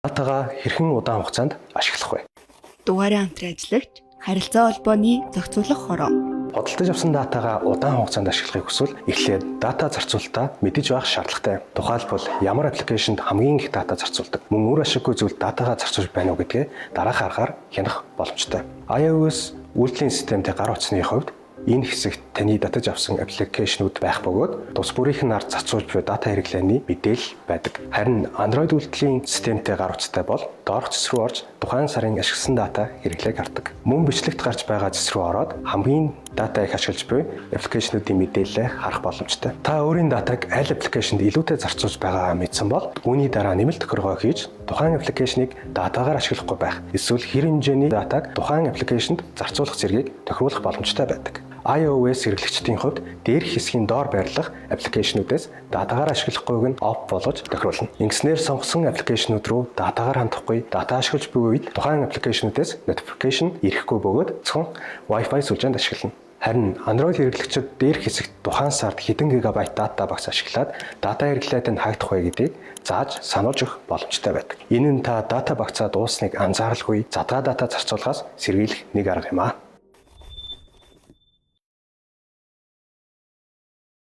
Датагаа хэрхэн удаан хугацаанд ашиглах вэ? Дугаараа хамтран ажиллагч, харилцаа холбооны зохицуулах хороо. Худалдаж авсан датагаа удаан хугацаанд ашиглахыг хүсвэл эхлээд дата зарцуулалтаа мэдэж байх шаардлагатай. Тухайлбал ямар аппликейшнд хамгийн их дата зарцуулдаг, мөн үр ашиггүй зүйл датагаа зарцуулж байна уу гэдгээ дараах аргаар хянах боломжтой. iOS үйлдвэрлэлийн системтэй гар утасны хувьд энэ хэсэгт таны датаж авсан аппликейшнүүд байх бөгөөд тус бүрийнх нь ард зарцуулж буй дата хэрэглээний мэдээлэл байдаг. Харин Android үйлдвэрлэлийн системтэй гар утастай бол доорх зэс рүү орж тухайн сарын ашигласан дата хэрэглээг хардаг. Мөн бичлэгт гарч байгаа зэс рүү ороод хамгийн дата их ашиглаж буй аппликейшнүүдийн мэдээлэлээ харах боломжтой. Та өөрийн датаг аль аппликейшнд илүүтэй зарцуулж байгаагаа мэдсэн бол үүний дараа нэмэлт тохиргоо хийж тухайн аппликейшнийг датагаар ашиглахгүй байх. Эсвэл хэр хэмжээний датаг тухайн аппликейшнд зарцуулах зэргийг тохируулах боломжтой байдаг. iOS хэрэглэгчдийн хувьд дээрх хэсгийн доор байрлах аппликейшнүүдээс датагаар ашиглахгүйг нь off болгож тохируулна. Ингэснээр сонгосон аппликейшнүүд рүү датагаар хандахгүй, дата ашиглаж буй үед тухайн аппликейшнүүдээс notification ирэхгүй бөгөөд зөвхөн Wi-Fi сүлжээнд ашиглана. Харин Android хэрэглэгчид дээрх хэсэгт тухайн сард хэдэн гигабайт дата багц ашиглаад дата хэрэглээд нь хаагдах вэ гэдгийг зааж сануулж өгөх боломжтой байдаг. Энэ нь та дата багцаа дуусныг анзааралгүй задгаа дата зарцуулахаас сэргийлэх нэг арга юм аа.